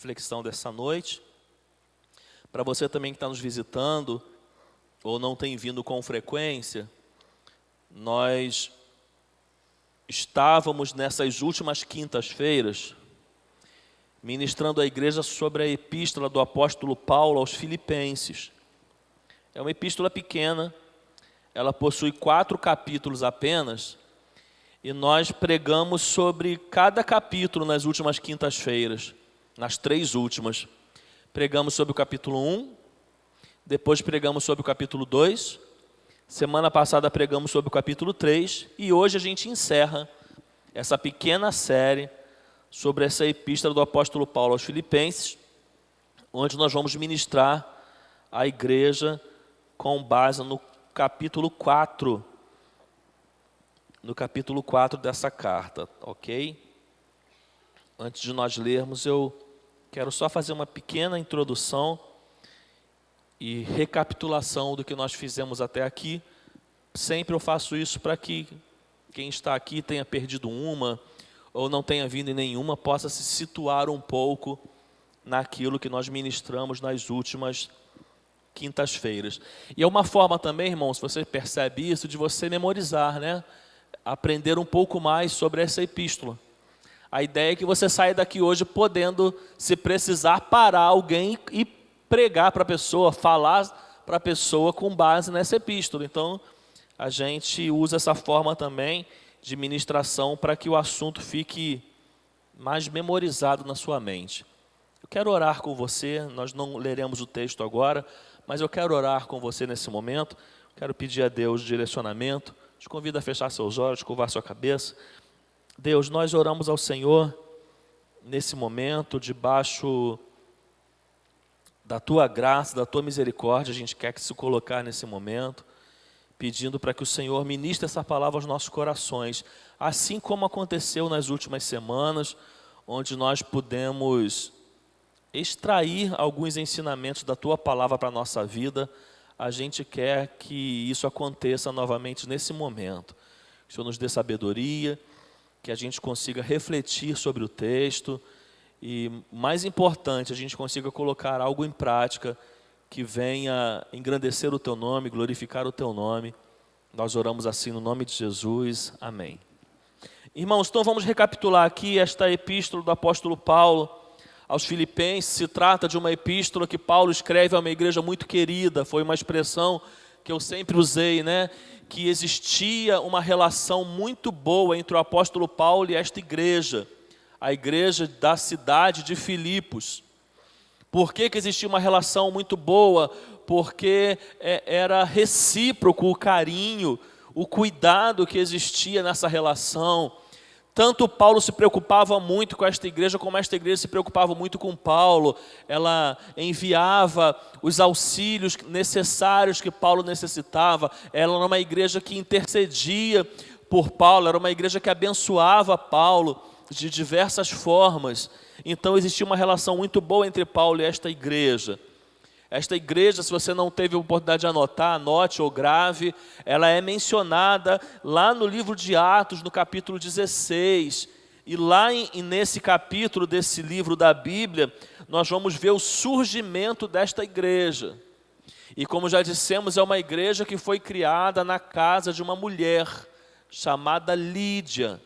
reflexão dessa noite. Para você também que está nos visitando ou não tem vindo com frequência, nós estávamos nessas últimas quintas-feiras ministrando à igreja sobre a epístola do apóstolo Paulo aos Filipenses. É uma epístola pequena, ela possui 4 capítulos apenas, e nós pregamos sobre cada capítulo nas últimas quintas-feiras, nas 3 últimas. Pregamos sobre o capítulo 1, depois pregamos sobre o capítulo 2, semana passada pregamos sobre o capítulo 3, e hoje a gente encerra essa pequena série sobre essa epístola do apóstolo Paulo aos Filipenses, onde nós vamos ministrar à igreja com base no capítulo 4, dessa carta, ok? Antes de nós lermos, eu quero só fazer uma pequena introdução e recapitulação do que nós fizemos até aqui. Sempre eu faço isso para que quem está aqui tenha perdido uma ou não tenha vindo em nenhuma, possa se situar um pouco naquilo que nós ministramos nas últimas quintas-feiras. E é uma forma também, irmãos, se você percebe isso, de você memorizar, né? Aprender um pouco mais sobre essa epístola. A ideia é que você saia daqui hoje podendo, se precisar, parar alguém e pregar para a pessoa, falar para a pessoa com base nessa epístola. Então, a gente usa essa forma também de ministração para que o assunto fique mais memorizado na sua mente. Eu quero orar com você, nós não leremos o texto agora, mas eu quero orar com você nesse momento. Quero pedir a Deus direcionamento. Te convido a fechar seus olhos, curvar sua cabeça. Deus, nós oramos ao Senhor nesse momento, debaixo da Tua graça, da Tua misericórdia. A gente quer que se colocar nesse momento, pedindo para que o Senhor ministre essa palavra aos nossos corações, assim como aconteceu nas últimas semanas, onde nós pudemos extrair alguns ensinamentos da Tua palavra para a nossa vida. A gente quer que isso aconteça novamente nesse momento. Que o Senhor nos dê sabedoria, que a gente consiga refletir sobre o texto e, mais importante, a gente consiga colocar algo em prática que venha engrandecer o Teu nome, glorificar o Teu nome. Nós oramos assim no nome de Jesus. Amém. Irmãos, então vamos recapitular aqui esta epístola do apóstolo Paulo aos Filipenses. Se trata de uma epístola que Paulo escreve a uma igreja muito querida. Foi uma expressão que eu sempre usei, né? Que existia uma relação muito boa entre o apóstolo Paulo e esta igreja, a igreja da cidade de Filipos. Por que existia uma relação muito boa? Porque era recíproco o carinho, o cuidado que existia nessa relação. Tanto Paulo se preocupava muito com esta igreja, como esta igreja se preocupava muito com Paulo. Ela enviava os auxílios necessários que Paulo necessitava. Ela era uma igreja que intercedia por Paulo, era uma igreja que abençoava Paulo de diversas formas. Então existia uma relação muito boa entre Paulo e esta igreja. Esta igreja, se você não teve a oportunidade de anotar, anote ou grave, ela é mencionada lá no livro de Atos, no capítulo 16. E lá nesse capítulo desse livro da Bíblia, nós vamos ver o surgimento desta igreja. E como já dissemos, é uma igreja que foi criada na casa de uma mulher chamada Lídia,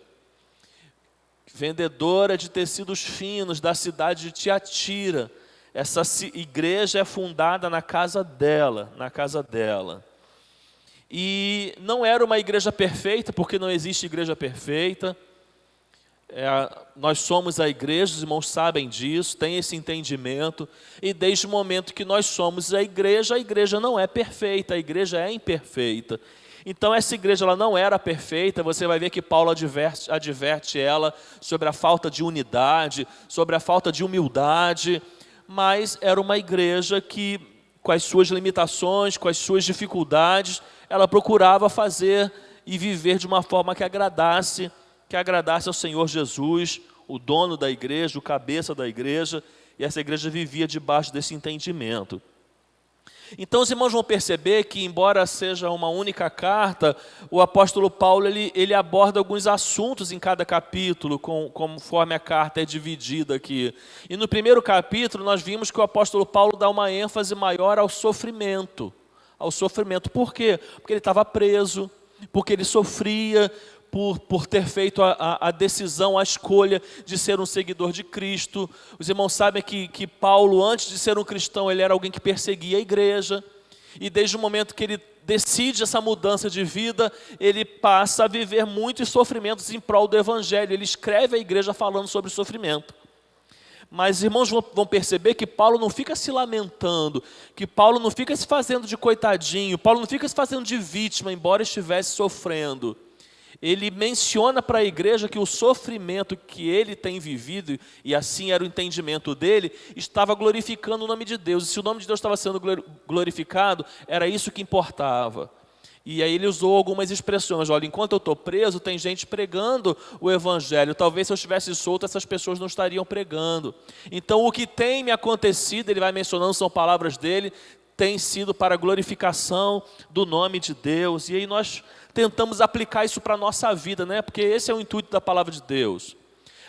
vendedora de tecidos finos da cidade de Tiatira. Essa igreja é fundada na casa dela, E não era uma igreja perfeita, porque não existe igreja perfeita. Nós somos a igreja, os irmãos sabem disso, têm esse entendimento. E desde o momento que nós somos a igreja não é perfeita, a igreja é imperfeita. Então essa igreja ela não era perfeita. Você vai ver que Paulo adverte ela sobre a falta de unidade, sobre a falta de humildade. Mas era uma igreja que, com as suas limitações, com as suas dificuldades, ela procurava fazer e viver de uma forma que agradasse ao Senhor Jesus, o dono da igreja, o cabeça da igreja, e essa igreja vivia debaixo desse entendimento. Então os irmãos vão perceber que, embora seja uma única carta, o apóstolo Paulo ele aborda alguns assuntos em cada capítulo, conforme a carta é dividida aqui. E no primeiro capítulo nós vimos que o apóstolo Paulo dá uma ênfase maior ao sofrimento. Ao sofrimento. Por quê? Porque ele estava preso, porque ele sofria, por ter feito a decisão, a escolha de ser um seguidor de Cristo. Os irmãos sabem que Paulo, antes de ser um cristão, ele era alguém que perseguia a igreja. E desde o momento que ele decide essa mudança de vida, ele passa a viver muitos sofrimentos em prol do Evangelho. Ele escreve à igreja falando sobre sofrimento. Mas os irmãos vão perceber que Paulo não fica se lamentando, que Paulo não fica se fazendo de coitadinho, Paulo não fica se fazendo de vítima, embora estivesse sofrendo. Ele menciona para a igreja que o sofrimento que ele tem vivido, e assim era o entendimento dele, estava glorificando o nome de Deus. E se o nome de Deus estava sendo glorificado, era isso que importava. E aí ele usou algumas expressões. Olha, enquanto eu estou preso, tem gente pregando o Evangelho. Talvez se eu estivesse solto, essas pessoas não estariam pregando. Então o que tem me acontecido, ele vai mencionando, são palavras dele, tem sido para a glorificação do nome de Deus. E aí nós tentamos aplicar isso para a nossa vida, né? Porque esse é o intuito da palavra de Deus.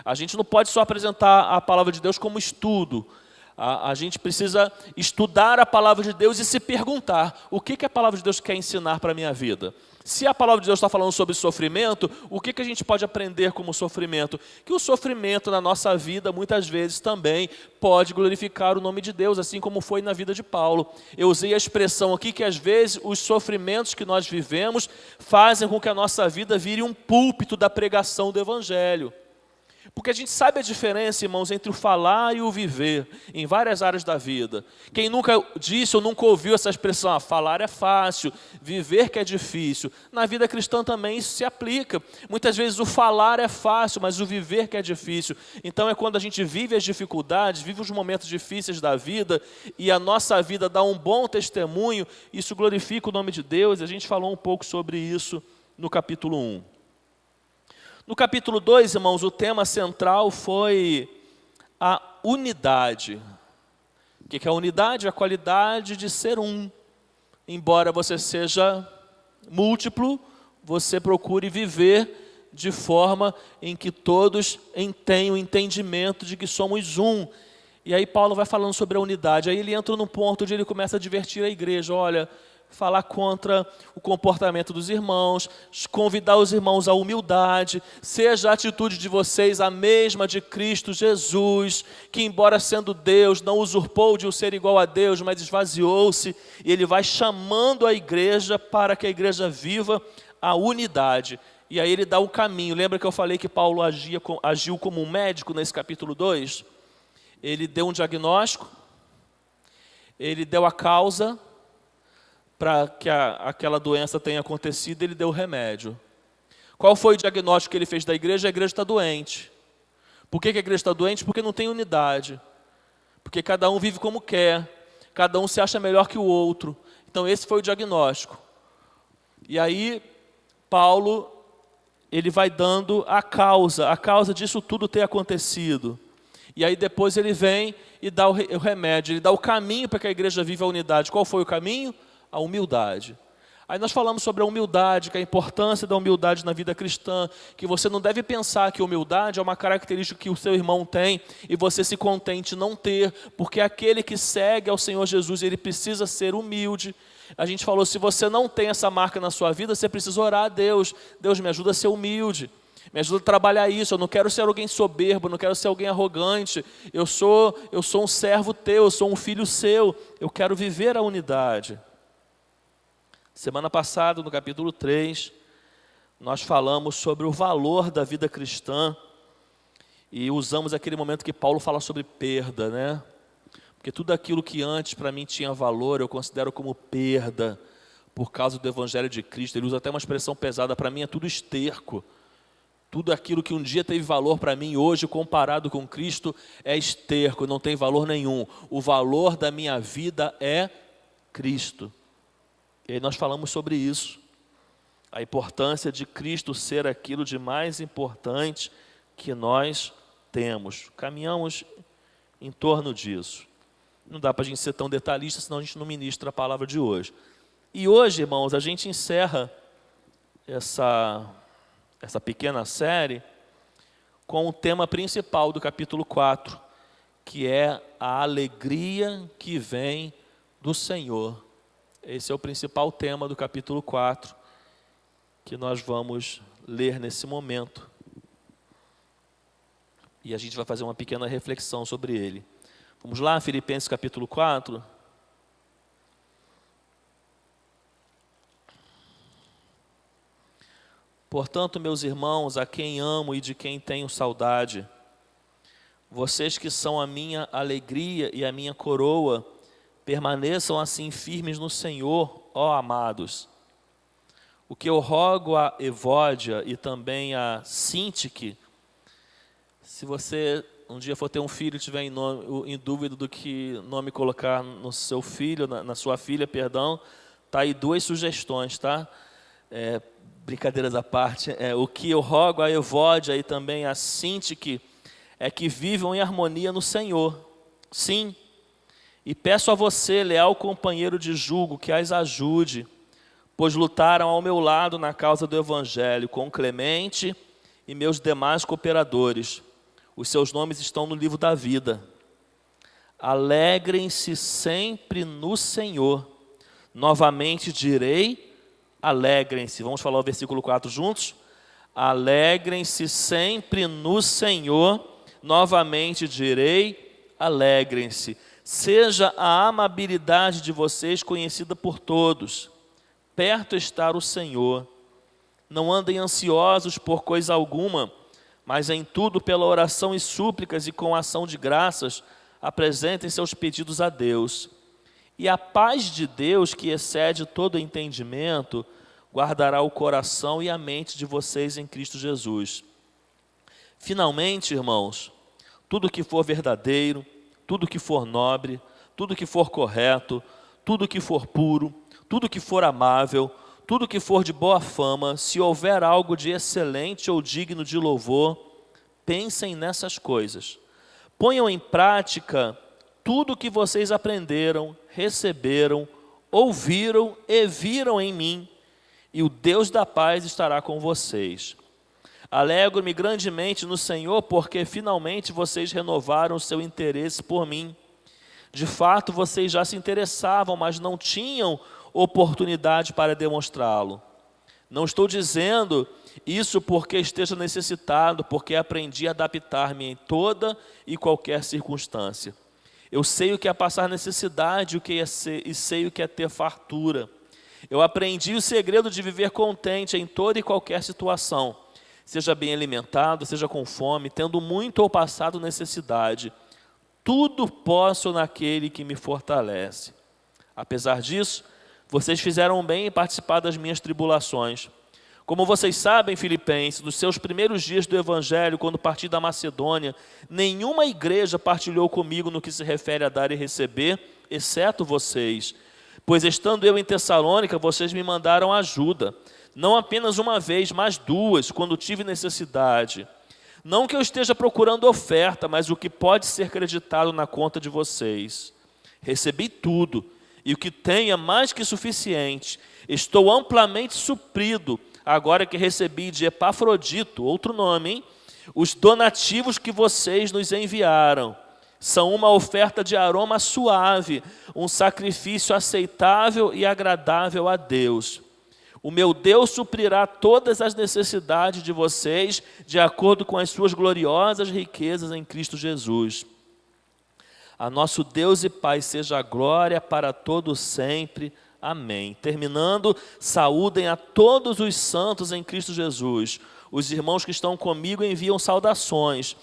A gente não pode só apresentar a palavra de Deus como estudo. A gente precisa estudar a palavra de Deus e se perguntar: o que a palavra de Deus quer ensinar para a minha vida? Se a palavra de Deus está falando sobre sofrimento, o que a gente pode aprender como sofrimento? Que o sofrimento na nossa vida, muitas vezes também pode glorificar o nome de Deus, assim como foi na vida de Paulo. Eu usei a expressão aqui que às vezes os sofrimentos que nós vivemos fazem com que a nossa vida vire um púlpito da pregação do Evangelho. Porque a gente sabe a diferença, irmãos, entre o falar e o viver, em várias áreas da vida. Quem nunca disse ou nunca ouviu essa expressão, falar é fácil, viver que é difícil. Na vida cristã também isso se aplica. Muitas vezes o falar é fácil, mas o viver que é difícil. Então é quando a gente vive as dificuldades, vive os momentos difíceis da vida, e a nossa vida dá um bom testemunho, isso glorifica o nome de Deus. A gente falou um pouco sobre isso no capítulo 1. No capítulo 2, irmãos, o tema central foi a unidade. O que é a unidade? A qualidade de ser um. Embora você seja múltiplo, você procure viver de forma em que todos tenham o entendimento de que somos um. E aí Paulo vai falando sobre a unidade. Aí ele entra num ponto onde ele começa a advertir a igreja. Olha, falar contra o comportamento dos irmãos, convidar os irmãos à humildade, seja a atitude de vocês a mesma de Cristo Jesus, que embora sendo Deus, não usurpou de o ser igual a Deus, mas esvaziou-se, e ele vai chamando a igreja para que a igreja viva a unidade. E aí ele dá um caminho. Lembra que eu falei que Paulo agiu como um médico nesse capítulo 2? Ele deu um diagnóstico, ele deu a causa para que aquela doença tenha acontecido, ele deu o remédio. Qual foi o diagnóstico que ele fez da igreja? A igreja está doente. Por que a igreja está doente? Porque não tem unidade. Porque cada um vive como quer, cada um se acha melhor que o outro. Então esse foi o diagnóstico. E aí Paulo, ele vai dando a causa disso tudo ter acontecido. E aí depois ele vem e dá o remédio, ele dá o caminho para que a igreja viva a unidade. Qual foi o caminho? A humildade. Aí nós falamos sobre a humildade, que a importância da humildade na vida cristã, que você não deve pensar que humildade é uma característica que o seu irmão tem e você se contente em não ter, porque aquele que segue ao Senhor Jesus, ele precisa ser humilde. A gente falou, se você não tem essa marca na sua vida, você precisa orar a Deus. Deus, me ajuda a ser humilde. Me ajuda a trabalhar isso. Eu não quero ser alguém soberbo, não quero ser alguém arrogante. Eu sou um servo teu, eu sou um filho seu. Eu quero viver a unidade. Semana passada, no capítulo 3, nós falamos sobre o valor da vida cristã e usamos aquele momento que Paulo fala sobre perda, né? Porque tudo aquilo que antes para mim tinha valor, eu considero como perda por causa do Evangelho de Cristo. Ele usa até uma expressão pesada, para mim é tudo esterco. Tudo aquilo que um dia teve valor para mim, hoje comparado com Cristo, é esterco, não tem valor nenhum. O valor da minha vida é Cristo. E aí nós falamos sobre isso, a importância de Cristo ser aquilo de mais importante que nós temos. Caminhamos em torno disso. não dá para a gente ser tão detalhista, senão a gente não ministra a palavra de hoje. E hoje, irmãos, a gente encerra essa pequena série com o tema principal do capítulo 4, que é a alegria que vem do Senhor. Esse é o principal tema do capítulo 4, que nós vamos ler nesse momento. E a gente vai fazer uma pequena reflexão sobre ele. Vamos lá, Filipenses capítulo 4. Portanto, meus irmãos, a quem amo e de quem tenho saudade, vocês que são a minha alegria e a minha coroa, permaneçam assim firmes no Senhor, ó amados. O que eu rogo a Evódia e também a Sintique, se você um dia for ter um filho e estiver em dúvida do que nome colocar no seu filho, na sua filha, perdão, tá aí 2 sugestões, tá? Brincadeiras à parte, o que eu rogo a Evódia e também a Sintique é que vivam em harmonia no Senhor. Sim, e peço a você, leal companheiro de jugo, que as ajude, pois lutaram ao meu lado na causa do Evangelho, com Clemente e meus demais cooperadores. Os seus nomes estão no livro da vida. Alegrem-se sempre no Senhor. Novamente direi, alegrem-se. Vamos falar o versículo 4 juntos? Alegrem-se sempre no Senhor. Novamente direi, alegrem-se. Seja a amabilidade de vocês conhecida por todos. Perto está o Senhor. Não andem ansiosos por coisa alguma, mas em tudo pela oração e súplicas e com ação de graças, apresentem seus pedidos a Deus. E a paz de Deus, que excede todo entendimento, guardará o coração e a mente de vocês em Cristo Jesus. Finalmente, irmãos, tudo que for verdadeiro, tudo que for nobre, tudo que for correto, tudo que for puro, tudo que for amável, tudo que for de boa fama, se houver algo de excelente ou digno de louvor, pensem nessas coisas. Ponham em prática tudo o que vocês aprenderam, receberam, ouviram e viram em mim, e o Deus da paz estará com vocês. Alegro-me grandemente no Senhor, porque finalmente vocês renovaram o seu interesse por mim. De fato, vocês já se interessavam, mas não tinham oportunidade para demonstrá-lo. Não estou dizendo isso porque esteja necessitado, porque aprendi a adaptar-me em toda e qualquer circunstância. Eu sei o que é passar necessidade e sei o que é ter fartura. Eu aprendi o segredo de viver contente em toda e qualquer situação, seja bem alimentado, seja com fome, tendo muito ou passado necessidade. Tudo posso naquele que me fortalece. Apesar disso, vocês fizeram bem em participar das minhas tribulações. Como vocês sabem, Filipenses, nos seus primeiros dias do Evangelho, quando parti da Macedônia, nenhuma igreja partilhou comigo no que se refere a dar e receber, exceto vocês. Pois estando eu em Tessalônica, vocês me mandaram ajuda, não apenas uma vez, mas 2, quando tive necessidade. Não que eu esteja procurando oferta, mas o que pode ser creditado na conta de vocês. Recebi tudo, e o que tenho é mais que suficiente. Estou amplamente suprido, agora que recebi de Epafrodito, outro nome, hein? Os donativos que vocês nos enviaram. São uma oferta de aroma suave, um sacrifício aceitável e agradável a Deus. O meu Deus suprirá todas as necessidades de vocês, de acordo com as suas gloriosas riquezas em Cristo Jesus. A nosso Deus e Pai seja a glória para todo sempre. Amém. Terminando, saúdem a todos os santos em Cristo Jesus. Os irmãos que estão comigo enviam saudações.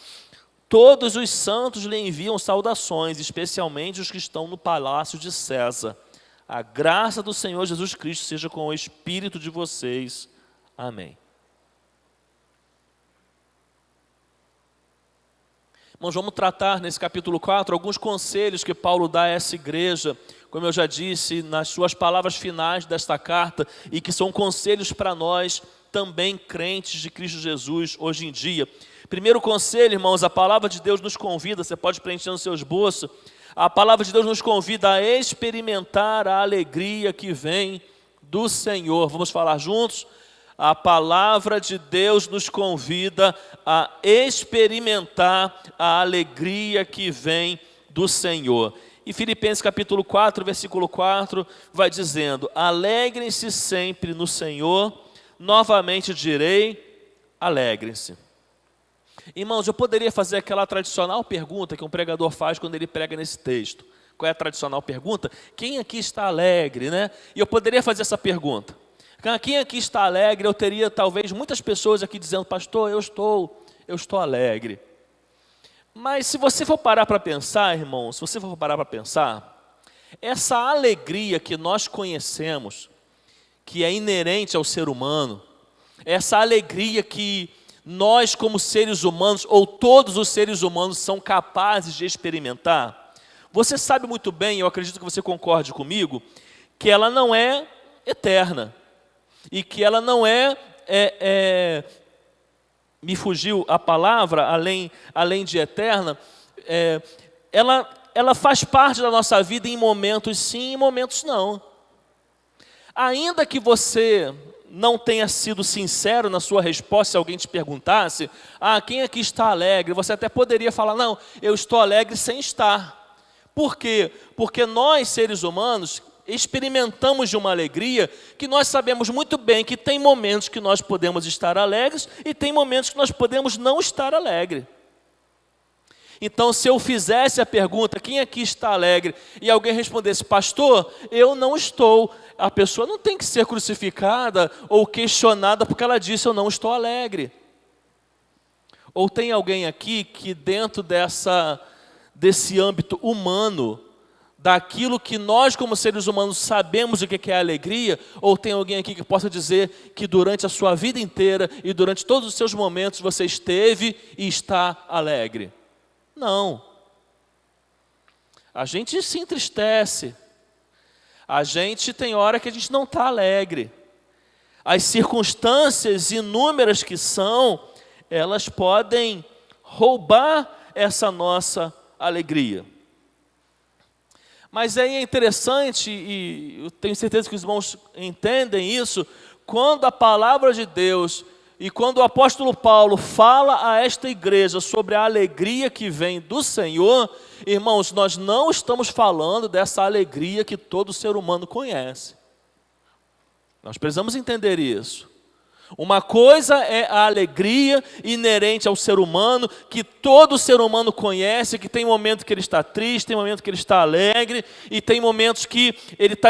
Todos os santos lhe enviam saudações, especialmente os que estão no palácio de César. A graça do Senhor Jesus Cristo seja com o espírito de vocês. Amém. Irmãos, vamos tratar nesse capítulo 4 alguns conselhos que Paulo dá a essa igreja, como eu já disse, nas suas palavras finais desta carta, e que são conselhos para nós, também crentes de Cristo Jesus, hoje em dia. Primeiro conselho, irmãos, a palavra de Deus nos convida, você pode preencher no seu esboço, A palavra de Deus nos convida a experimentar a alegria que vem do Senhor. Vamos falar juntos? A palavra de Deus nos convida a experimentar a alegria que vem do Senhor. E Filipenses capítulo 4, versículo 4, vai dizendo: alegrem-se sempre no Senhor, novamente direi, alegrem-se. Irmãos, eu poderia fazer aquela tradicional pergunta que um pregador faz quando ele prega nesse texto. Qual é a tradicional pergunta? Quem aqui está alegre, né? E eu poderia fazer essa pergunta. Quem aqui está alegre? Eu teria talvez muitas pessoas aqui dizendo: pastor, eu estou alegre. Mas se você for parar para pensar, irmãos, se você for parar para pensar, essa alegria que nós conhecemos, que é inerente ao ser humano, essa alegria que nós como seres humanos, ou todos os seres humanos são capazes de experimentar, você sabe muito bem, eu acredito que você concorde comigo, que ela não é eterna, e que ela não me fugiu a palavra, além de eterna, ela faz parte da nossa vida em momentos sim, em momentos não. Ainda que você não tenha sido sincero na sua resposta, se alguém te perguntasse: quem aqui está alegre? Você até poderia falar: não, eu estou alegre sem estar. Por quê? Porque nós, seres humanos, experimentamos de uma alegria que nós sabemos muito bem que tem momentos que nós podemos estar alegres e tem momentos que nós podemos não estar alegre. Então, se eu fizesse a pergunta: quem aqui está alegre? E alguém respondesse: pastor, eu não estou. A pessoa não tem que ser crucificada ou questionada porque ela disse: eu não estou alegre. Ou tem alguém aqui que dentro desse âmbito humano, daquilo que nós como seres humanos sabemos o que é alegria, ou tem alguém aqui que possa dizer que durante a sua vida inteira e durante todos os seus momentos você esteve e está alegre? Não. A gente se entristece. A gente tem hora que a gente não está alegre. As circunstâncias inúmeras que são, elas podem roubar essa nossa alegria. Mas aí é interessante, e eu tenho certeza que os irmãos entendem isso, quando a palavra de Deus e quando o apóstolo Paulo fala a esta igreja sobre a alegria que vem do Senhor, irmãos, nós não estamos falando dessa alegria que todo ser humano conhece. Nós precisamos entender isso. Uma coisa é a alegria inerente ao ser humano, que todo ser humano conhece, que tem momento que ele está triste, tem momento que ele está alegre, e tem momentos que ele está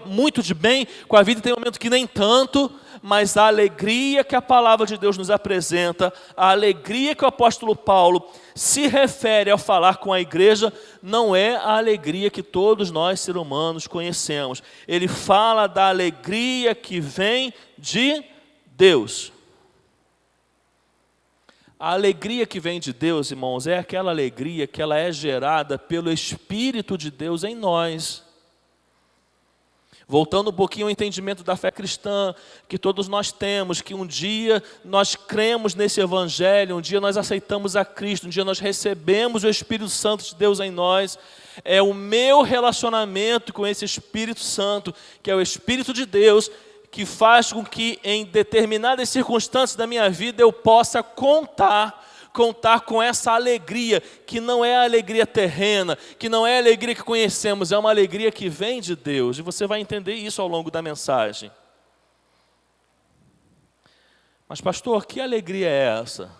muito de bem com a vida, e tem momentos que nem tanto, mas a alegria que a palavra de Deus nos apresenta, a alegria que o apóstolo Paulo se refere ao falar com a igreja, não é a alegria que todos nós, seres humanos, conhecemos. Ele fala da alegria que vem de Deus. A alegria que vem de Deus, irmãos, é aquela alegria que ela é gerada pelo Espírito de Deus em nós. Voltando um pouquinho ao entendimento da fé cristã, que todos nós temos, que um dia nós cremos nesse Evangelho, um dia nós aceitamos a Cristo, um dia nós recebemos o Espírito Santo de Deus em nós. É o meu relacionamento com esse Espírito Santo, que é o Espírito de Deus, que faz com que em determinadas circunstâncias da minha vida eu possa contar com essa alegria, que não é a alegria terrena, que não é a alegria que conhecemos, é uma alegria que vem de Deus. E você vai entender isso ao longo da mensagem. Mas pastor, que alegria é essa?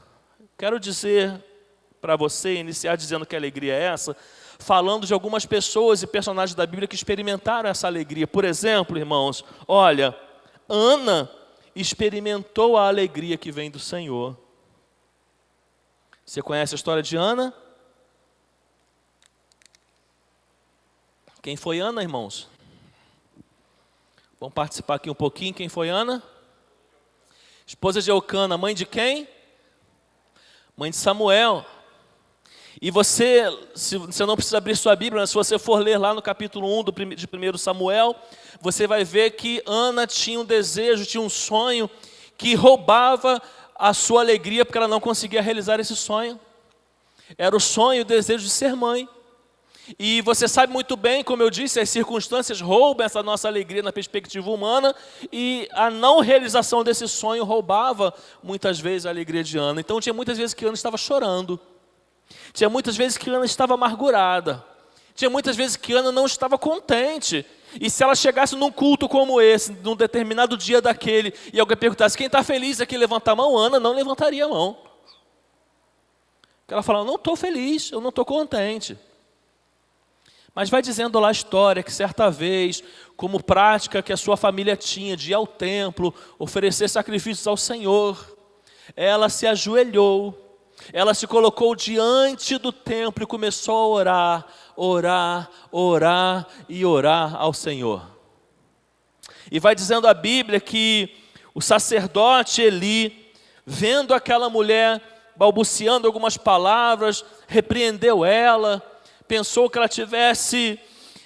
Quero dizer para você, iniciar dizendo que alegria é essa, falando de algumas pessoas e personagens da Bíblia que experimentaram essa alegria. Por exemplo, irmãos, olha, Ana experimentou a alegria que vem do Senhor. Você conhece a história de Ana? Quem foi Ana, irmãos? Vamos participar aqui um pouquinho. Quem foi Ana? Esposa de Eucana, mãe de quem? Mãe de Samuel. E você não precisa abrir sua Bíblia, mas se você for ler lá no capítulo 1 de 1 Samuel, você vai ver que Ana tinha um desejo, tinha um sonho que roubava a sua alegria, porque ela não conseguia realizar esse sonho. Era o sonho e o desejo de ser mãe. E você sabe muito bem, como eu disse, as circunstâncias roubam essa nossa alegria na perspectiva humana, e a não realização desse sonho roubava muitas vezes a alegria de Ana. Então tinha muitas vezes que Ana estava chorando, tinha muitas vezes que Ana estava amargurada, tinha muitas vezes que Ana não estava contente. E se ela chegasse num culto como esse, num determinado dia daquele, e alguém perguntasse, quem está feliz aqui, levanta a mão, Ana não levantaria a mão. Porque ela fala, eu não estou feliz, eu não estou contente. Mas vai dizendo lá a história que certa vez, como prática que a sua família tinha de ir ao templo, oferecer sacrifícios ao Senhor, ela se ajoelhou, ela se colocou diante do templo e começou a orar, orar, orar e orar ao Senhor. E vai dizendo a Bíblia que o sacerdote Eli, vendo aquela mulher balbuciando algumas palavras, repreendeu ela, pensou que ela tivesse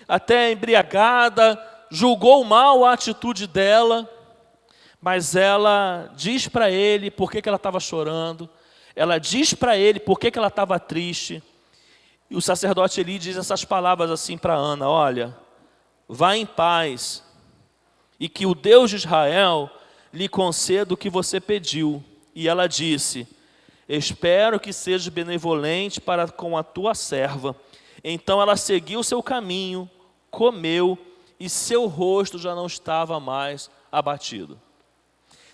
até embriagada, julgou mal a atitude dela, mas ela diz para ele por que ela estava chorando, ela diz para ele por que ela estava triste, e o sacerdote Eli diz essas palavras assim para Ana, olha, vá em paz, e que o Deus de Israel lhe conceda o que você pediu. E ela disse, espero que seja benevolente para com a tua serva. Então ela seguiu o seu caminho, comeu, e seu rosto já não estava mais abatido.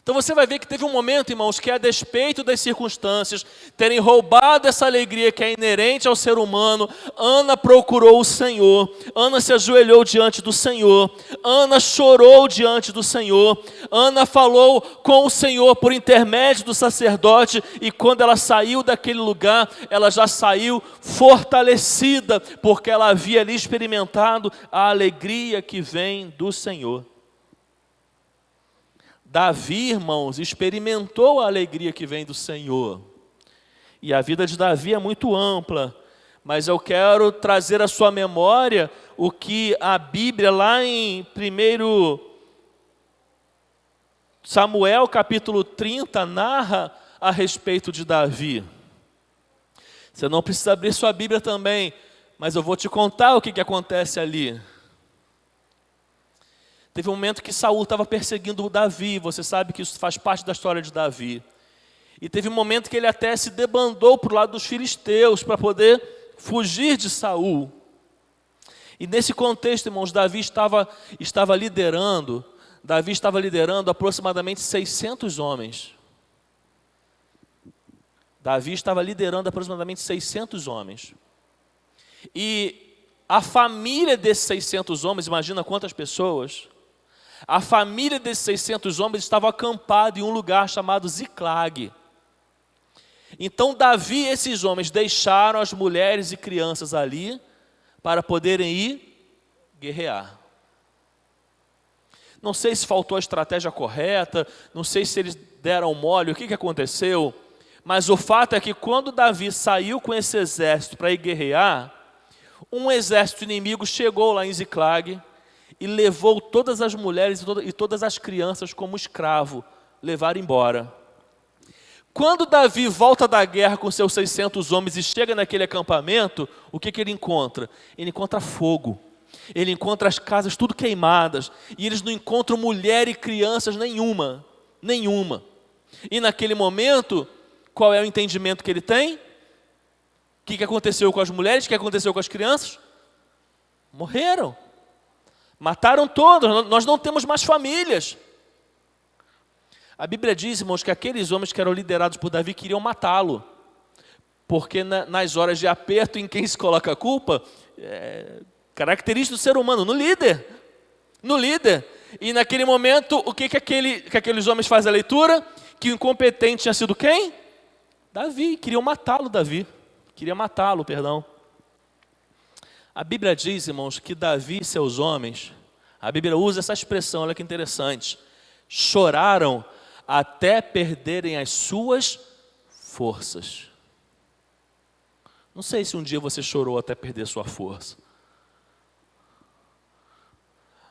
Então você vai ver que teve um momento, irmãos, que a despeito das circunstâncias terem roubado essa alegria que é inerente ao ser humano, Ana procurou o Senhor, Ana se ajoelhou diante do Senhor, Ana chorou diante do Senhor, Ana falou com o Senhor por intermédio do sacerdote, e quando ela saiu daquele lugar, ela já saiu fortalecida, porque ela havia ali experimentado a alegria que vem do Senhor. Davi, irmãos, experimentou a alegria que vem do Senhor. E a vida de Davi é muito ampla, mas eu quero trazer à sua memória o que a Bíblia, lá em 1 Samuel, capítulo 30, narra a respeito de Davi. Você não precisa abrir sua Bíblia também, mas eu vou te contar o que acontece ali. Teve um momento que Saul estava perseguindo o Davi, você sabe que isso faz parte da história de Davi. E teve um momento que ele até se debandou para o lado dos filisteus, para poder fugir de Saul. E nesse contexto, irmãos, Davi estava liderando aproximadamente 600 homens. Davi estava liderando aproximadamente 600 homens. E a família desses 600 homens, imagina quantas pessoas... A família desses 600 homens estava acampada em um lugar chamado Ziclag. Então Davi e esses homens deixaram as mulheres e crianças ali para poderem ir guerrear. Não sei se faltou a estratégia correta, não sei se eles deram mole, o que aconteceu, mas o fato é que quando Davi saiu com esse exército para ir guerrear, um exército inimigo chegou lá em Ziclag, e levou todas as mulheres e todas as crianças como escravo, levaram embora. Quando Davi volta da guerra com seus 600 homens e chega naquele acampamento, o que ele encontra? Ele encontra fogo, ele encontra as casas tudo queimadas, e eles não encontram mulher e crianças nenhuma. E naquele momento, qual é o entendimento que ele tem? O que aconteceu com as mulheres? O que aconteceu com as crianças? Morreram. Mataram todos, nós não temos mais famílias. A Bíblia diz, irmãos, que aqueles homens que eram liderados por Davi queriam matá-lo. Porque nas horas de aperto, em quem se coloca a culpa, característica do ser humano, no líder. E naquele momento, o que aqueles homens fazem a leitura? Que o incompetente tinha sido quem? Davi, queriam matá-lo, perdão. A Bíblia diz, irmãos, que Davi e seus homens, a Bíblia usa essa expressão, olha que interessante, choraram até perderem as suas forças. Não sei se um dia você chorou até perder sua força.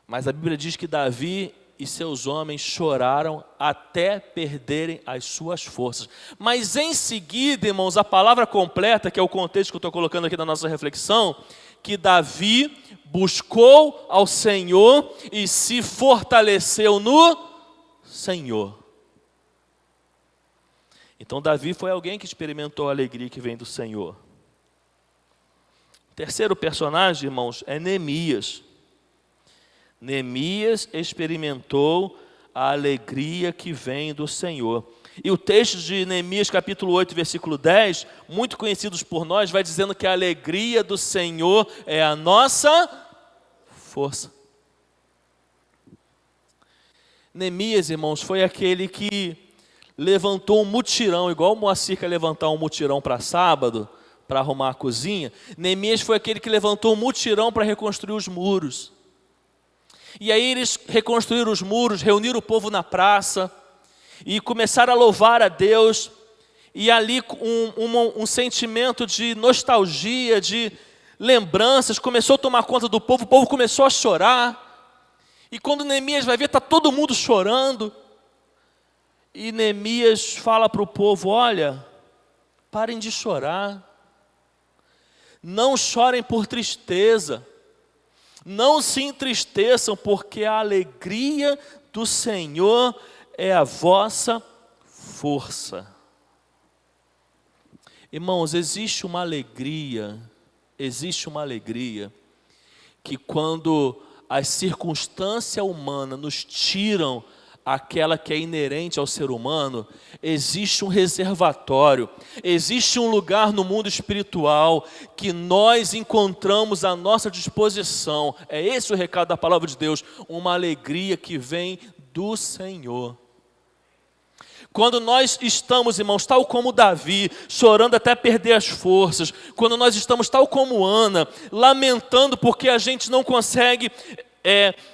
Mas a Bíblia diz que Davi e seus homens choraram até perderem as suas forças. Mas em seguida, irmãos, a palavra completa, que é o contexto que eu estou colocando aqui na nossa reflexão, que Davi buscou ao Senhor e se fortaleceu no Senhor. Então Davi foi alguém que experimentou a alegria que vem do Senhor. O terceiro personagem, irmãos, é Neemias. Neemias experimentou a alegria que vem do Senhor. E o texto de Neemias, capítulo 8, versículo 10, muito conhecidos por nós, vai dizendo que a alegria do Senhor é a nossa força. Neemias, irmãos, foi aquele que levantou um mutirão, igual o Moacir quer levantar um mutirão para sábado, para arrumar a cozinha. Neemias foi aquele que levantou um mutirão para reconstruir os muros. E aí eles reconstruíram os muros, reuniram o povo na praça e começaram a louvar a Deus. E ali um sentimento de nostalgia, de lembranças, começou a tomar conta do povo. O povo começou a chorar. E quando Neemias vai ver, está todo mundo chorando. E Neemias fala para o povo: olha, parem de chorar, não chorem por tristeza, não se entristeçam, porque a alegria do Senhor é a vossa força. Irmãos, existe uma alegria que quando as circunstâncias humanas nos tiram aquela que é inerente ao ser humano, existe um reservatório, existe um lugar no mundo espiritual que nós encontramos à nossa disposição. É esse o recado da palavra de Deus, uma alegria que vem do Senhor. Quando nós estamos, irmãos, tal como Davi, chorando até perder as forças, quando nós estamos tal como Ana, lamentando porque a gente não consegue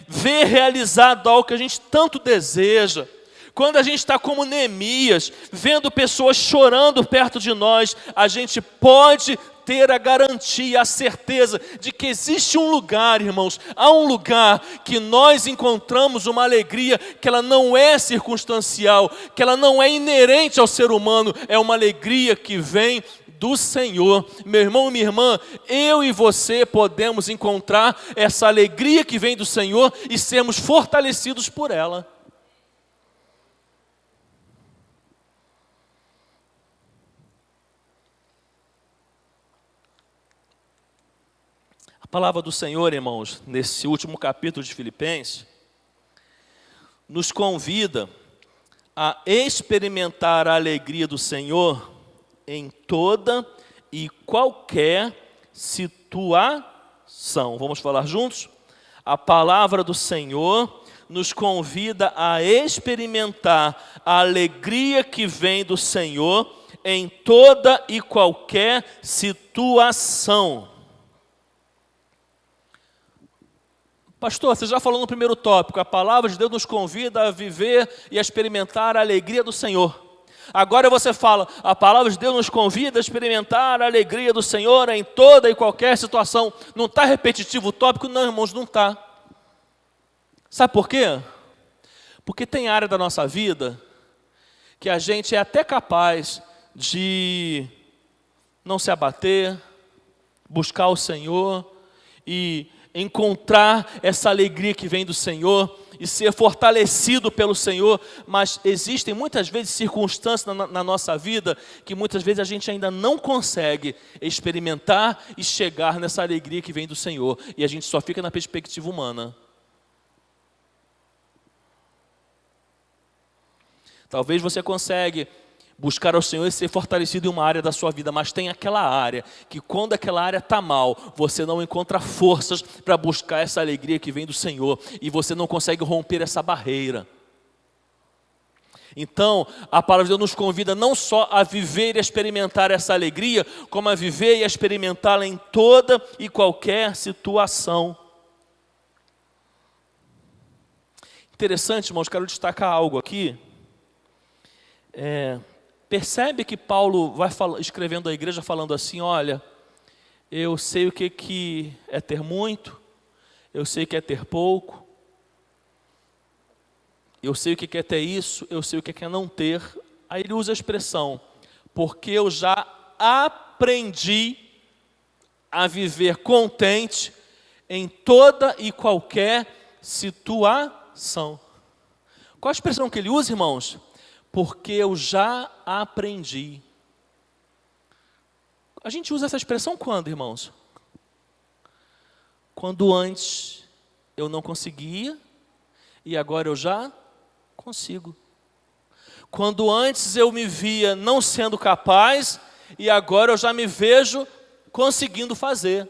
ver realizado algo que a gente tanto deseja, quando a gente está como Neemias, vendo pessoas chorando perto de nós, a gente pode ter a garantia, a certeza de que existe um lugar, irmãos, há um lugar que nós encontramos uma alegria que ela não é circunstancial, que ela não é inerente ao ser humano, é uma alegria que vem do Senhor. Meu irmão e minha irmã, eu e você podemos encontrar essa alegria que vem do Senhor e sermos fortalecidos por ela. A palavra do Senhor, irmãos, nesse último capítulo de Filipenses, nos convida a experimentar a alegria do Senhor em toda e qualquer situação. Vamos falar juntos? A palavra do Senhor nos convida a experimentar a alegria que vem do Senhor em toda e qualquer situação. Pastor, você já falou no primeiro tópico, a palavra de Deus nos convida a viver e a experimentar a alegria do Senhor. Agora você fala, a palavra de Deus nos convida a experimentar a alegria do Senhor em toda e qualquer situação. Não está repetitivo o tópico? Não, irmãos, não está. Sabe por quê? Porque tem área da nossa vida que a gente é até capaz de não se abater, buscar o Senhor e encontrar essa alegria que vem do Senhor e ser fortalecido pelo Senhor, mas existem muitas vezes circunstâncias na nossa vida que muitas vezes a gente ainda não consegue experimentar e chegar nessa alegria que vem do Senhor, e a gente só fica na perspectiva humana. Talvez você consegue buscar ao Senhor e ser fortalecido em uma área da sua vida, mas tem aquela área que quando aquela área está mal, você não encontra forças para buscar essa alegria que vem do Senhor e você não consegue romper essa barreira. Então, a palavra de Deus nos convida não só a viver e a experimentar essa alegria, como a viver e a experimentá-la em toda e qualquer situação. Interessante, irmãos, quero destacar algo aqui. Percebe que Paulo vai escrevendo à igreja falando assim, olha, eu sei o que é ter muito, eu sei o que é ter pouco, eu sei o que é ter isso, eu sei o que é não ter. Aí ele usa a expressão, porque eu já aprendi a viver contente em toda e qualquer situação. Qual a expressão que ele usa, irmãos? Porque eu já aprendi. A gente usa essa expressão quando, irmãos? Quando antes eu não conseguia e agora eu já consigo. Quando antes eu me via não sendo capaz e agora eu já me vejo conseguindo fazer.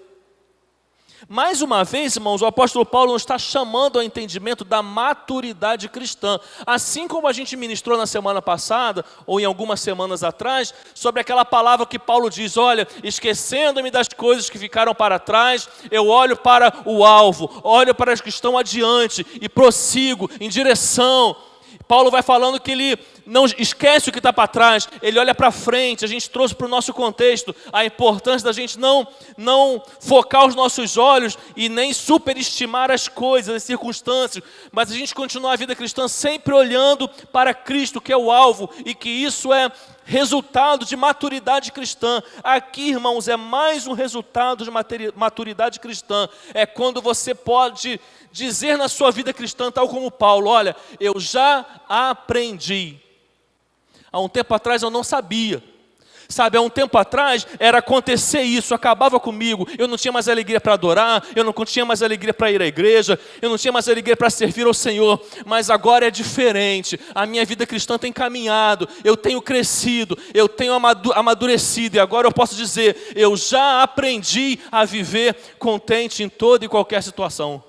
Mais uma vez, irmãos, o apóstolo Paulo nos está chamando ao entendimento da maturidade cristã. Assim como a gente ministrou na semana passada, ou em algumas semanas atrás, sobre aquela palavra que Paulo diz, olha, esquecendo-me das coisas que ficaram para trás, eu olho para o alvo, olho para as que estão adiante e prossigo em direção. Paulo vai falando que ele não esquece o que está para trás, ele olha para frente. A gente trouxe para o nosso contexto a importância da gente não focar os nossos olhos e nem superestimar as coisas, as circunstâncias, mas a gente continuar a vida cristã sempre olhando para Cristo, que é o alvo, e que isso é resultado de maturidade cristã. Aqui, irmãos, é mais um resultado de maturidade cristã. É quando você pode dizer na sua vida cristã, tal como Paulo, olha, eu já aprendi. Há um tempo atrás eu não sabia. Sabe, há um tempo atrás era acontecer isso, acabava comigo. Eu não tinha mais alegria para adorar, eu não tinha mais alegria para ir à igreja, eu não tinha mais alegria para servir ao Senhor. Mas agora é diferente, a minha vida cristã tem caminhado, eu tenho crescido, eu tenho amadurecido. E agora eu posso dizer, eu já aprendi a viver contente em toda e qualquer situação.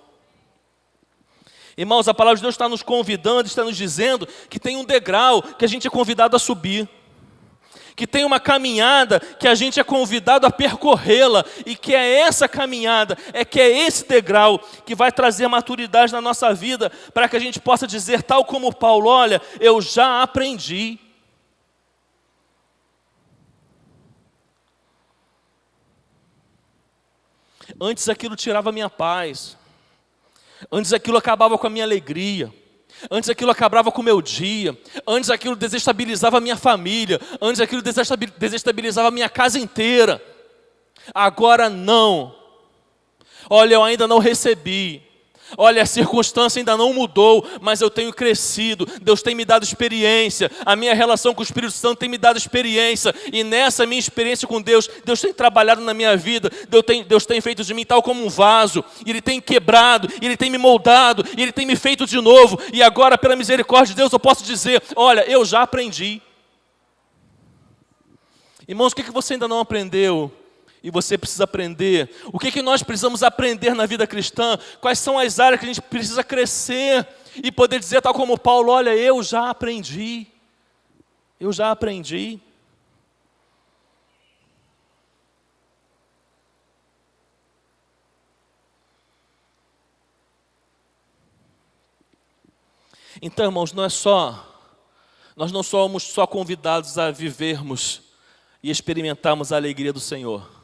Irmãos, a palavra de Deus está nos convidando, está nos dizendo que tem um degrau que a gente é convidado a subir. Que tem uma caminhada que a gente é convidado a percorrê-la, e que é essa caminhada, que é esse degrau que vai trazer maturidade na nossa vida, para que a gente possa dizer, tal como Paulo, olha, eu já aprendi. Antes aquilo tirava a minha paz, antes aquilo acabava com a minha alegria, antes aquilo acabava com o meu dia, antes aquilo desestabilizava a minha família, antes aquilo desestabilizava a minha casa inteira. Agora não. Olha, eu ainda não recebi. Olha, a circunstância ainda não mudou, mas eu tenho crescido. Deus tem me dado experiência. A minha relação com o Espírito Santo tem me dado experiência. E nessa minha experiência com Deus, Deus tem trabalhado na minha vida. Deus tem feito de mim tal como um vaso. E Ele tem quebrado, e Ele tem me moldado, e Ele tem me feito de novo. E agora, pela misericórdia de Deus, eu posso dizer, olha, eu já aprendi. Irmãos, o que você ainda não aprendeu? E você precisa aprender. O que nós precisamos aprender na vida cristã? Quais são as áreas que a gente precisa crescer e poder dizer, tal como Paulo, olha, eu já aprendi. Eu já aprendi. Então, irmãos, nós não somos só convidados a vivermos e experimentarmos a alegria do Senhor.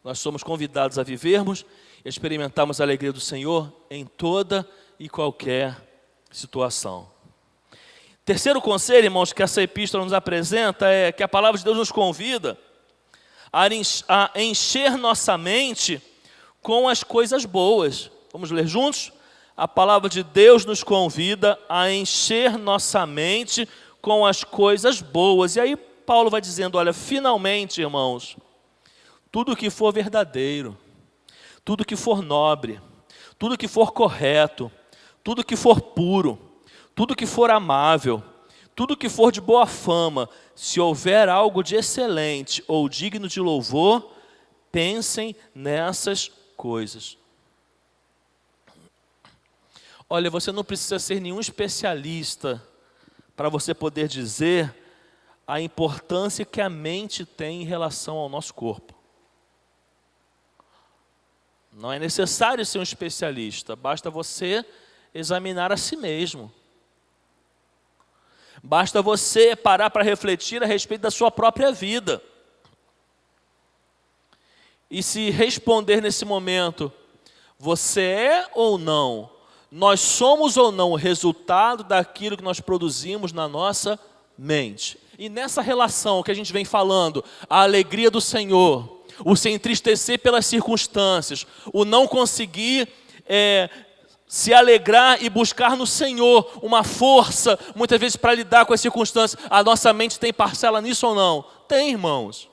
Nós somos convidados a vivermos e experimentarmos a alegria do Senhor em toda e qualquer situação. Terceiro conselho, irmãos, que essa epístola nos apresenta é que a palavra de Deus nos convida a encher nossa mente com as coisas boas. Vamos ler juntos? A palavra de Deus nos convida a encher nossa mente com as coisas boas. E aí Paulo vai dizendo, olha, finalmente, irmãos, tudo que for verdadeiro, tudo que for nobre, tudo que for correto, tudo que for puro, tudo que for amável, tudo que for de boa fama, se houver algo de excelente ou digno de louvor, pensem nessas coisas. Olha, você não precisa ser nenhum especialista para você poder dizer a importância que a mente tem em relação ao nosso corpo. Não é necessário ser um especialista, basta você examinar a si mesmo. Basta você parar para refletir a respeito da sua própria vida. E se responder nesse momento, você é ou não, nós somos ou não o resultado daquilo que nós produzimos na nossa mente. E nessa relação que a gente vem falando, a alegria do Senhor, o se entristecer pelas circunstâncias, o não conseguir se alegrar e buscar no Senhor uma força, muitas vezes para lidar com as circunstâncias. A nossa mente tem parcela nisso ou não? Tem, irmãos.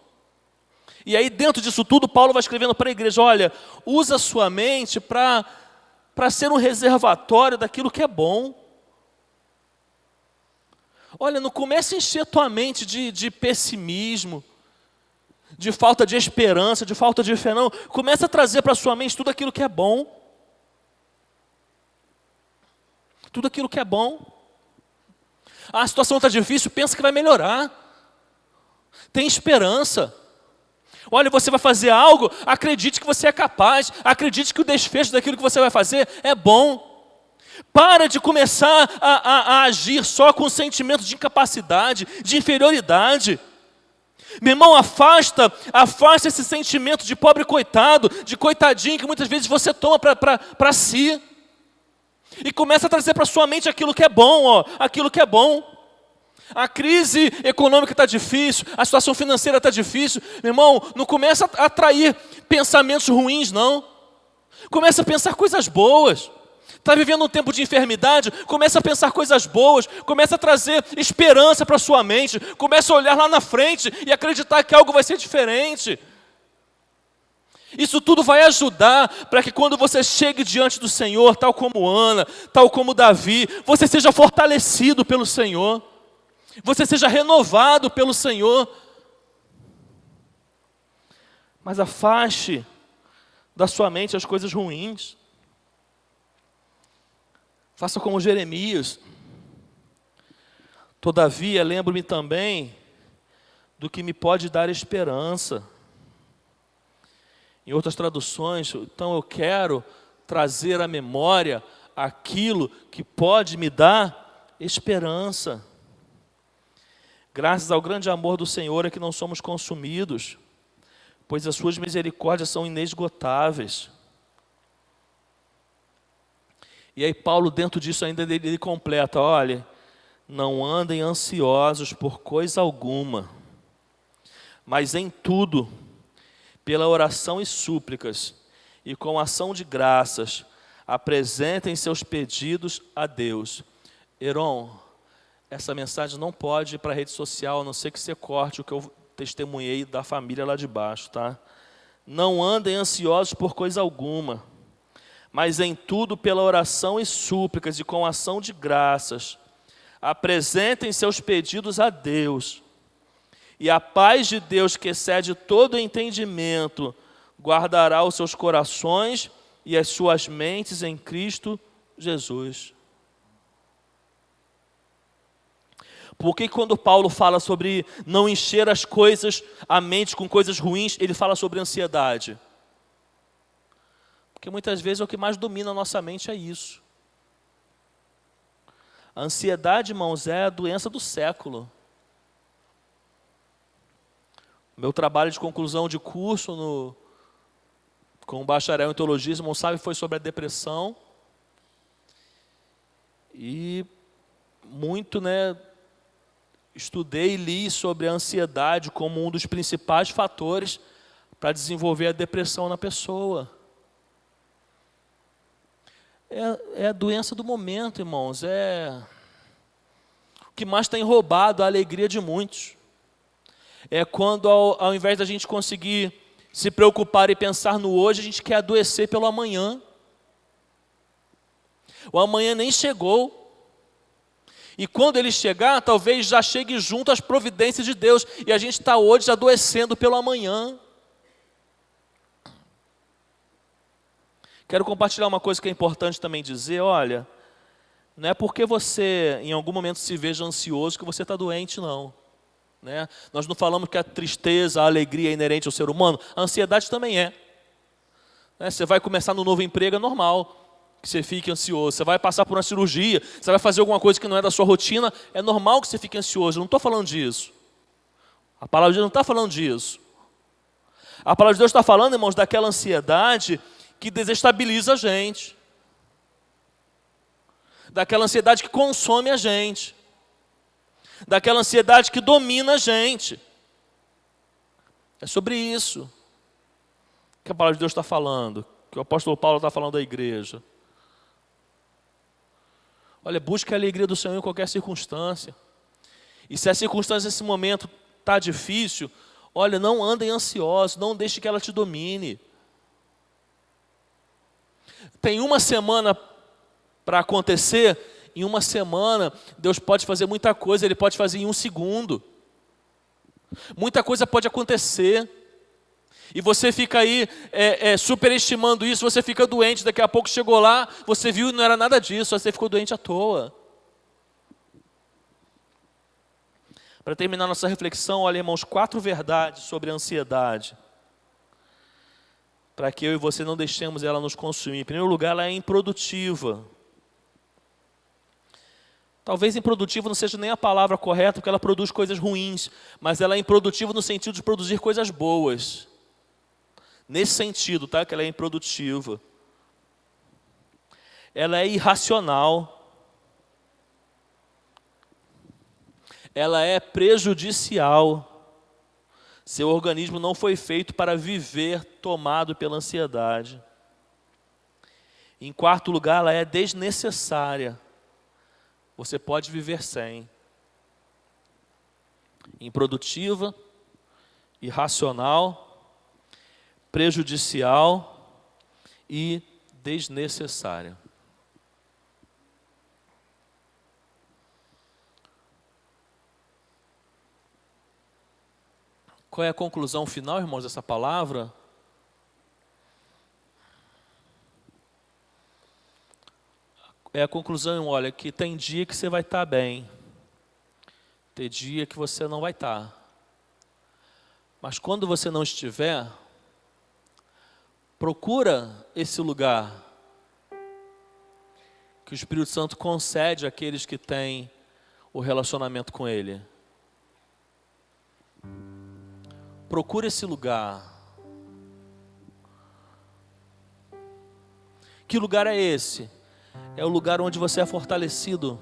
E aí dentro disso tudo, Paulo vai escrevendo para a igreja, olha, usa a sua mente para ser um reservatório daquilo que é bom. Olha, não comece a encher tua mente de pessimismo, de falta de esperança, de falta de fé, não. Comece a trazer para a sua mente tudo aquilo que é bom. Tudo aquilo que é bom. A situação está difícil, pensa que vai melhorar. Tem esperança. Olha, você vai fazer algo, acredite que você é capaz, acredite que o desfecho daquilo que você vai fazer é bom. Para de começar a agir só com sentimento de incapacidade, de inferioridade. Meu irmão, afasta esse sentimento de pobre coitado, de coitadinho que muitas vezes você toma para si. E começa a trazer para sua mente aquilo que é bom, aquilo que é bom. A crise econômica está difícil, a situação financeira está difícil. Meu irmão, não começa a atrair pensamentos ruins, não. Começa a pensar coisas boas. Está vivendo um tempo de enfermidade, começa a pensar coisas boas, começa a trazer esperança para a sua mente, começa a olhar lá na frente e acreditar que algo vai ser diferente. Isso tudo vai ajudar para que quando você chegue diante do Senhor, tal como Ana, tal como Davi, você seja fortalecido pelo Senhor, você seja renovado pelo Senhor. Mas afaste da sua mente as coisas ruins. Faça como Jeremias. Todavia, lembro-me também do que me pode dar esperança. Em outras traduções, então eu quero trazer à memória aquilo que pode me dar esperança. Graças ao grande amor do Senhor é que não somos consumidos, pois as suas misericórdias são inesgotáveis. E aí Paulo, dentro disso ainda, ele completa, olha, não andem ansiosos por coisa alguma, mas em tudo, pela oração e súplicas, e com ação de graças, apresentem seus pedidos a Deus. Heron, essa mensagem não pode ir para a rede social, a não ser que você corte o que eu testemunhei da família lá de baixo, tá? Não andem ansiosos por coisa alguma, mas em tudo pela oração e súplicas e com ação de graças, apresentem seus pedidos a Deus. E a paz de Deus, que excede todo entendimento, guardará os seus corações e as suas mentes em Cristo Jesus. Porque quando Paulo fala sobre não encher as coisas, a mente com coisas ruins, ele fala sobre ansiedade? Porque muitas vezes o que mais domina a nossa mente é isso. A ansiedade, irmãos, é a doença do século. Meu trabalho de conclusão de curso com o bacharel em teologia, irmão, sabe, foi sobre a depressão. E muito, estudei e li sobre a ansiedade como um dos principais fatores para desenvolver a depressão na pessoa. É a doença do momento, irmãos. É o que mais tem roubado a alegria de muitos. É quando, ao invés da gente conseguir se preocupar e pensar no hoje, a gente quer adoecer pelo amanhã. O amanhã nem chegou. E quando ele chegar, talvez já chegue junto às providências de Deus. E a gente está hoje adoecendo pelo amanhã. Quero compartilhar uma coisa que é importante também dizer, olha, não é porque você em algum momento se veja ansioso que você está doente, não. Nós não falamos que a tristeza, a alegria é inerente ao ser humano, a ansiedade também é. Você vai começar no novo emprego, é normal que você fique ansioso. Você vai passar por uma cirurgia, você vai fazer alguma coisa que não é da sua rotina, é normal que você fique ansioso. Eu não estou falando disso. A palavra de Deus não está falando disso. A palavra de Deus está falando, irmãos, daquela ansiedade que desestabiliza a gente. Daquela ansiedade que consome a gente. Daquela ansiedade que domina a gente. É sobre isso. que a palavra de Deus está falando, que o apóstolo Paulo está falando da igreja. Olha, busque a alegria do Senhor em qualquer circunstância. E se a circunstância nesse momento está difícil, olha, não andem ansiosos, não deixe que ela te domine. Tem uma semana para acontecer, em uma semana Deus pode fazer muita coisa, Ele pode fazer em um segundo. Muita coisa pode acontecer. E você fica aí superestimando isso, você fica doente, daqui a pouco chegou lá, você viu e não era nada disso, você ficou doente à toa. Para terminar nossa reflexão, olha, irmãos, 4 verdades sobre a ansiedade. Para que eu e você não deixemos ela nos consumir. Em primeiro lugar, ela é improdutiva. Talvez improdutiva não seja nem a palavra correta, porque ela produz coisas ruins, mas ela é improdutiva no sentido de produzir coisas boas. Nesse sentido, tá? Que ela é improdutiva. Ela é irracional. Ela é prejudicial. Seu organismo não foi feito para viver tomado pela ansiedade. Em quarto lugar, ela é desnecessária. Você pode viver sem. Improdutiva, irracional, prejudicial e desnecessária. Qual é a conclusão final, irmãos, dessa palavra? É a conclusão, olha, que tem dia que você vai estar bem, tem dia que você não vai estar. Mas quando você não estiver, procura esse lugar que o Espírito Santo concede àqueles que têm o relacionamento com Ele. Procura esse lugar. Que lugar é esse? É o lugar onde você é fortalecido.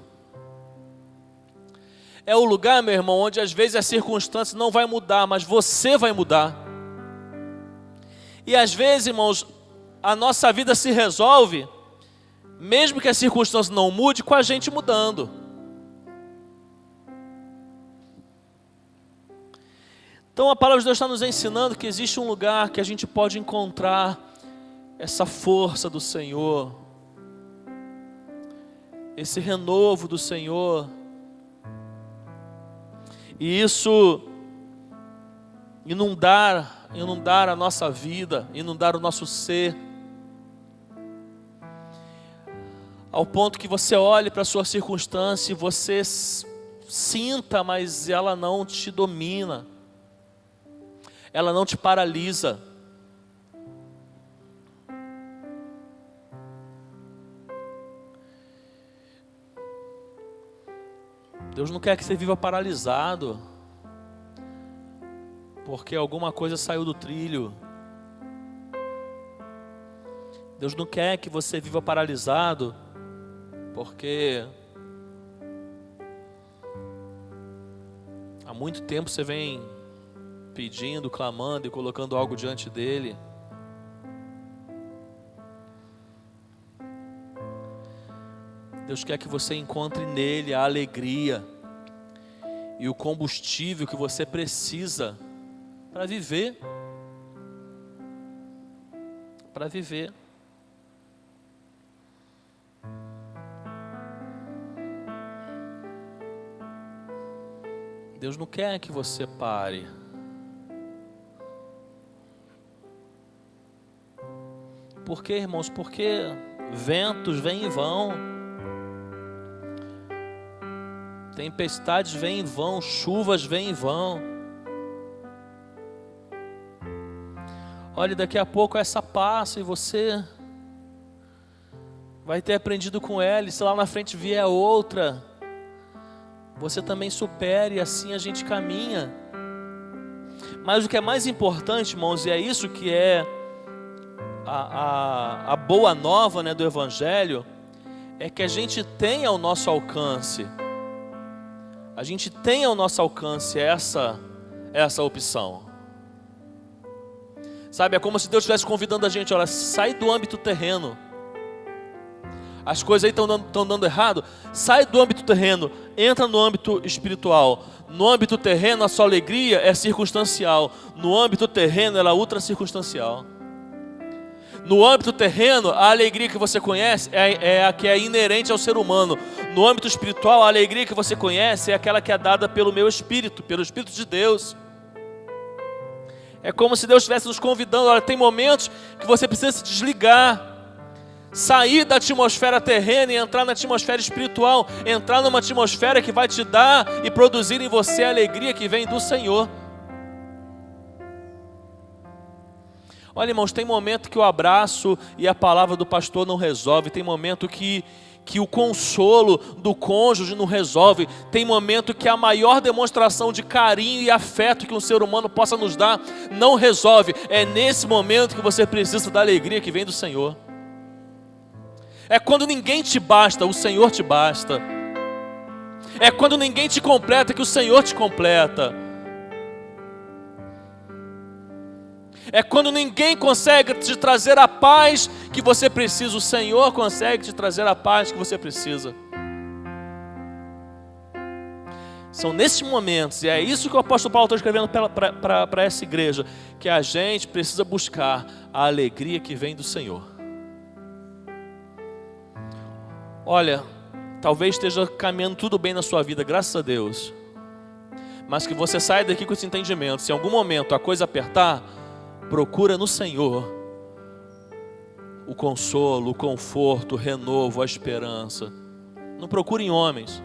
É o lugar, meu irmão, onde às vezes a circunstância não vai mudar, mas você vai mudar. E às vezes, irmãos, a nossa vida se resolve, mesmo que a circunstância não mude, com a gente mudando. Então a palavra de Deus está nos ensinando que existe um lugar que a gente pode encontrar essa força do Senhor, esse renovo do Senhor. E isso inundar a nossa vida, inundar o nosso ser, ao ponto que você olhe para a sua circunstância e você sinta, mas ela não te domina, ela não te paralisa. Deus não quer que você viva paralisado, porque alguma coisa saiu do trilho. Deus não quer que você viva paralisado, porque há muito tempo você vem pedindo, clamando e colocando algo diante dele. Deus quer que você encontre nele a alegria e o combustível que você precisa para viver. Para viver. Deus não quer que você pare. Por quê, irmãos? Porque ventos vêm e vão. Tempestades vêm e vão, chuvas vêm e vão. Olha, daqui a pouco essa passa e você vai ter aprendido com ela. E se lá na frente vier outra, você também supere, e assim a gente caminha. Mas o que é mais importante, irmãos, e é isso que é a boa nova, né, do Evangelho, é que a gente tem ao nosso alcance. A gente tem ao nosso alcance essa opção. Sabe, é como se Deus estivesse convidando a gente, olha, sai do âmbito terreno. As coisas aí estão dando errado, sai do âmbito terreno, entra no âmbito espiritual. No âmbito terreno, a sua alegria é circunstancial. No âmbito terreno, ela é ultra circunstancial. No âmbito terreno, a alegria que você conhece é a que é inerente ao ser humano. No âmbito espiritual, a alegria que você conhece é aquela que é dada pelo meu Espírito, pelo Espírito de Deus. É como se Deus estivesse nos convidando, olha, tem momentos que você precisa se desligar, sair da atmosfera terrena e entrar na atmosfera espiritual, entrar numa atmosfera que vai te dar e produzir em você a alegria que vem do Senhor. Olha, irmãos, tem momento que o abraço e a palavra do pastor não resolve, tem momento que o consolo do cônjuge não resolve, tem momento que a maior demonstração de carinho e afeto que um ser humano possa nos dar não resolve. É nesse momento que você precisa da alegria que vem do Senhor. É quando ninguém te basta, o Senhor te basta. É quando ninguém te completa que o Senhor te completa. É quando ninguém consegue te trazer a paz que você precisa, o Senhor consegue te trazer a paz que você precisa. São nesses momentos, e é isso que o apóstolo Paulo está escrevendo para essa igreja, que a gente precisa buscar a alegria que vem do Senhor. Olha, talvez esteja caminhando tudo bem na sua vida, graças a Deus, mas que você saia daqui com esse entendimento. Se em algum momento a coisa apertar, procura no Senhor o consolo, o conforto, o renovo, a esperança. Não procure em homens.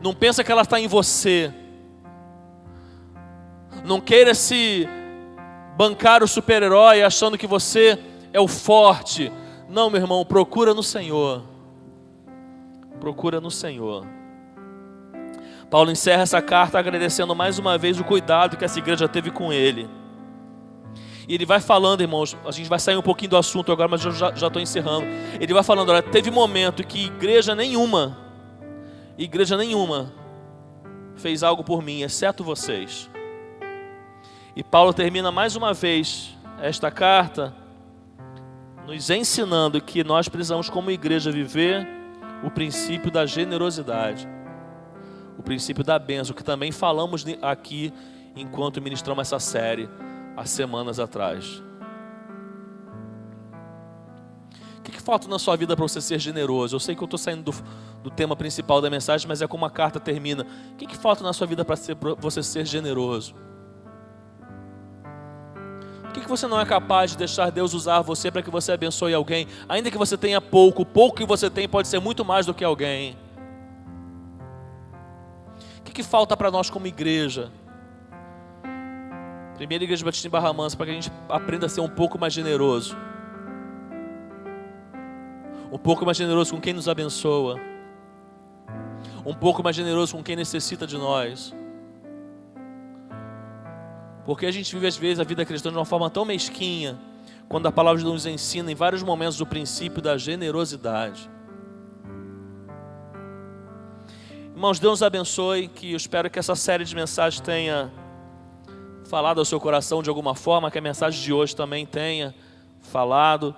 Não pensa que ela está em você. Não queira se bancar o super-herói achando que você é o forte. Não, meu irmão, procura no Senhor. Procura no Senhor. Paulo encerra essa carta agradecendo mais uma vez o cuidado que essa igreja teve com ele. E ele vai falando, irmãos, a gente vai sair um pouquinho do assunto agora, mas eu já estou encerrando. Ele vai falando, olha, teve momento que igreja nenhuma fez algo por mim, exceto vocês. E Paulo termina mais uma vez esta carta nos ensinando que nós precisamos, como igreja, viver o princípio da generosidade, o princípio da bênção, que também falamos aqui enquanto ministramos essa série há semanas atrás. O que falta na sua vida para você ser generoso? Eu sei que eu estou saindo do tema principal da mensagem, mas é como a carta termina. O que falta na sua vida para você ser generoso? O que você não é capaz de deixar Deus usar você para que você abençoe alguém? Ainda que você tenha pouco, o pouco que você tem pode ser muito mais do que alguém. O que falta para nós como igreja? Primeira Igreja Batista em Barra Mansa, para que a gente aprenda a ser um pouco mais generoso. Um pouco mais generoso com quem nos abençoa. Um pouco mais generoso com quem necessita de nós. Porque a gente vive às vezes a vida cristã de uma forma tão mesquinha, quando a palavra de Deus nos ensina em vários momentos o princípio da generosidade. Irmãos, Deus nos abençoe, que eu espero que essa série de mensagens tenha falado ao seu coração de alguma forma, que a mensagem de hoje também tenha falado.